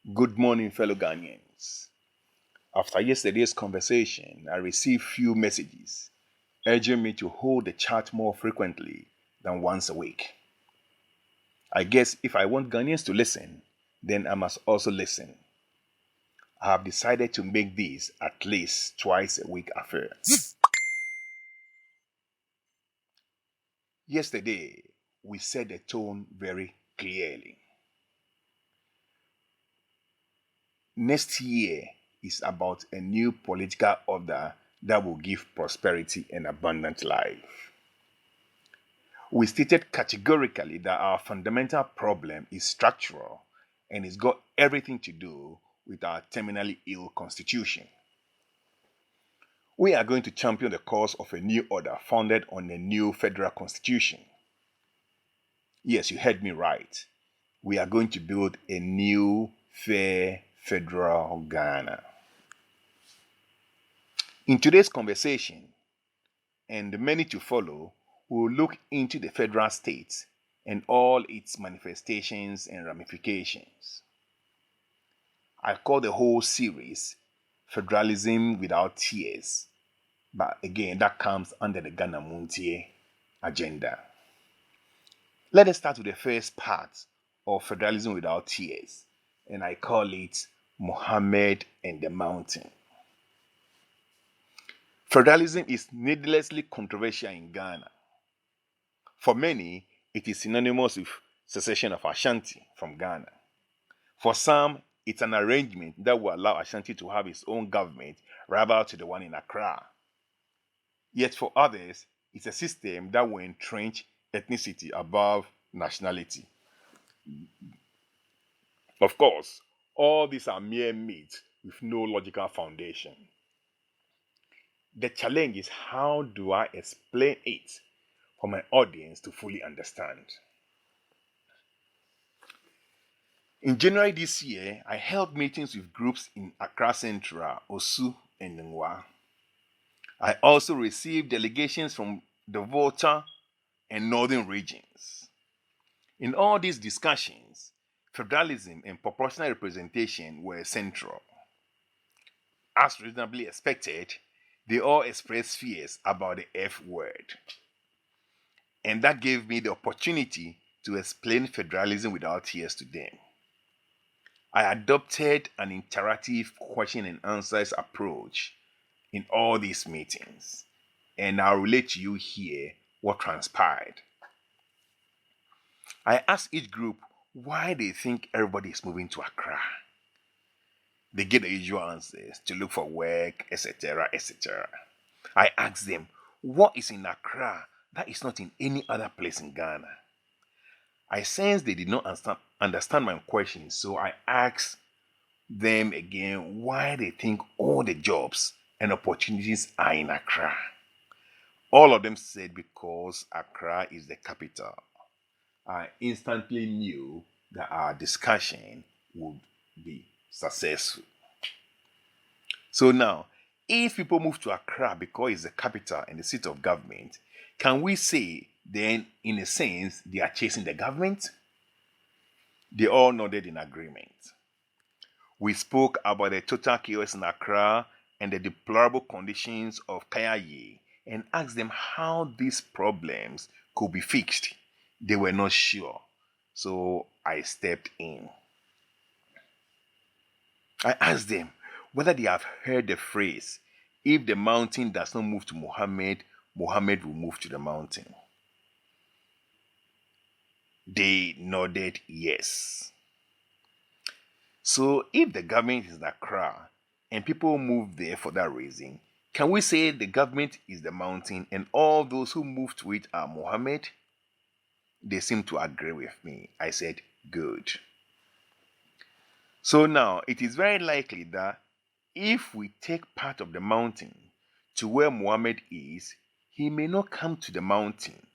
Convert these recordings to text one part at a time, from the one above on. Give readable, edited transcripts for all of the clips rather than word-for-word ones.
Good morning, fellow Ghanaians. After yesterday's conversation, I received few messages urging me to hold the chat more frequently than once a week. I guess if I want Ghanaians to listen, then I must also listen. I have decided to make this at least twice a week affair. Yesterday, we set the tone very clearly. Next year is about a new political order that will give prosperity and abundant life. We stated categorically that our fundamental problem is structural and it's got everything to do with our terminally ill constitution. We are going to champion the cause of a new order founded on a new federal constitution. Yes, you heard me right. We are going to build a new, fair federal Ghana. In today's conversation, and the many to follow, we will look into the federal state and all its manifestations and ramifications. I call the whole series Federalism Without Tears, but again, that comes under the Ghana Montie agenda. Let us start with the first part of Federalism Without Tears, and I call it Mohammed and the Mountain. Federalism is needlessly controversial in Ghana. For many, it is synonymous with secession of Ashanti from Ghana. For some, it's an arrangement that will allow Ashanti to have its own government rival to the one in Accra. Yet for others, it's a system that will entrench ethnicity above nationality. Of course, all these are mere myths with no logical foundation. The challenge is, how do I explain it for my audience to fully understand? In January this year, I held meetings with groups in Accra Central, Osu, and Ngwa. I also received delegations from the Volta and Northern regions. In all these discussions, federalism and proportional representation were central. As reasonably expected, they all expressed fears about the F word. And that gave me the opportunity to explain federalism without tears to them. I adopted an interactive question and answers approach in all these meetings, and I'll relate to you here what transpired. I asked each group why they think everybody is moving to Accra. They get the usual answers: to look for work, etc., etc. I asked them, what is in Accra that is not in any other place in Ghana? I sensed they did not understand my question, so I asked them again why they think all the jobs and opportunities are in Accra. All of them said because Accra is the capital. I instantly knew that our discussion would be successful. So now, if people move to Accra because it's the capital and the seat of government, can we say then, in a sense, they are chasing the government? They all nodded in agreement. We spoke about the total chaos in Accra and the deplorable conditions of Kayaye and asked them how these problems could be fixed. They were not sure, so I stepped in. I asked them whether they have heard the phrase, if the mountain does not move to Muhammad, Muhammad will move to the mountain. They nodded yes. So if the government is in Accra and people move there for that reason, can we say the government is the mountain and all those who move to it are Muhammad? They seemed to agree with me. I said, good. So now it is very likely that if we take part of the mountain to where Muhammad is, he may not come to the mountain.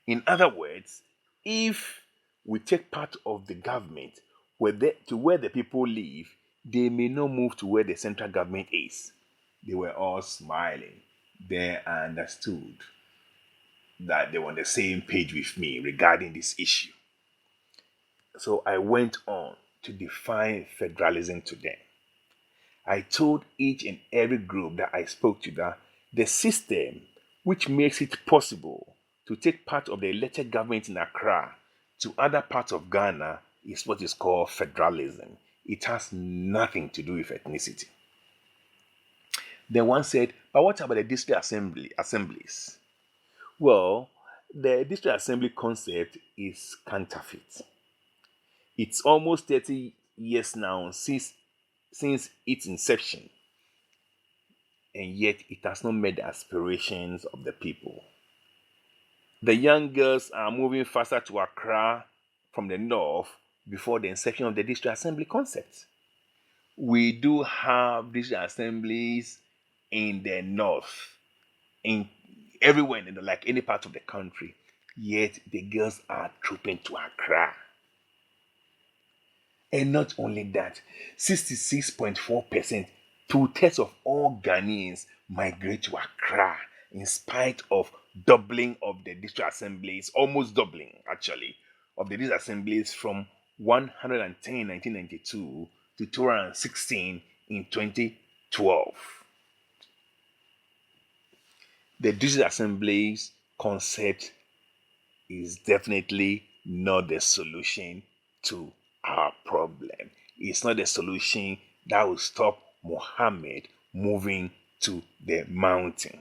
In other words, if we take part of the government to where the people live, they may not move to where the central government is. They were all smiling. They understood that they were on the same page with me regarding this issue. So I went on to define federalism to them. I told each and every group that I spoke to that the system which makes it possible to take part of the elected government in Accra to other parts of Ghana is what is called federalism. It has nothing to do with ethnicity. Then one said, but what about the district assemblies? Well, the district assembly concept is counterfeit. It's almost 30 years now since its inception, and yet it has not met the aspirations of the people. The young girls are moving faster to Accra from the north before the inception of the district assembly concept. We do have district assemblies in the north, in everywhere, like any part of the country, yet the girls are trooping to Accra. And not only that, 66.4%, 2/3 of all Ghanaians migrate to Accra in spite of doubling of the district assemblies, almost doubling actually, of the district assemblies from 110 in 1992 to 216 in 2012. The district assemblies concept is definitely not the solution to our problem. It's not the solution that will stop Muhammad moving to the mountain.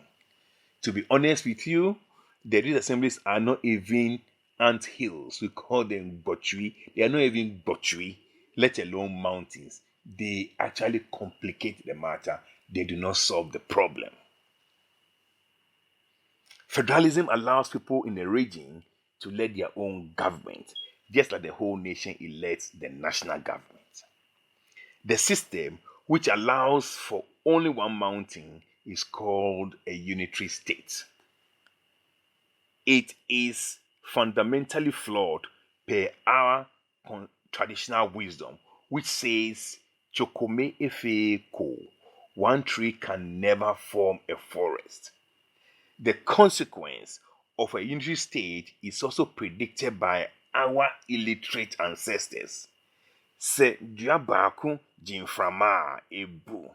To be honest with you, the district assemblies are not even ant hills. We call them botry. They are not even botry, let alone mountains. They actually complicate the matter. They do not solve the problem. Federalism allows people in a region to elect their own government, just like the whole nation elects the national government. The system, which allows for only one mountain, is called a unitary state. It is fundamentally flawed per our traditional wisdom, which says, Chokome efe ko, one tree can never form a forest. The consequence of a unitary state is also predicted by our illiterate ancestors. Se dua baako jimframa ebu.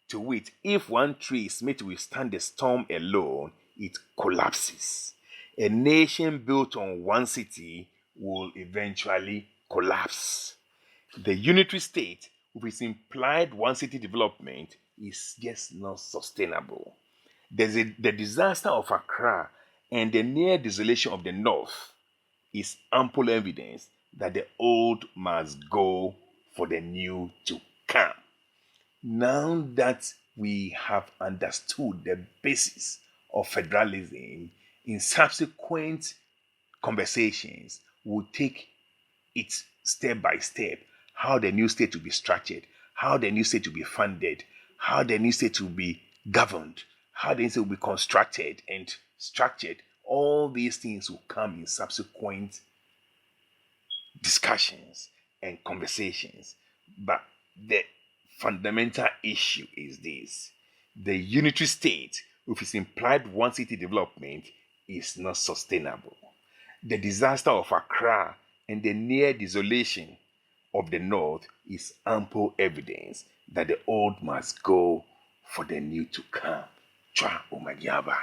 To wit, if one tree is made to withstand the storm alone, it collapses. A nation built on one city will eventually collapse. The unitary state, with its implied one city development, is just not sustainable. The disaster of Accra and the near desolation of the north is ample evidence that the old must go for the new to come. Now that we have understood the basis of federalism, in subsequent conversations, we'll take it step by step, how the new state will be structured, how the new state will be funded, how the new state will be governed, how the new state will be constructed and structured. All these things will come in subsequent discussions and conversations. But the fundamental issue is this: the unitary state, with its implied one city development, is not sustainable. The disaster of Accra and the near desolation of the north is ample evidence that the old must go for the new to come. Chwa Umagiaba.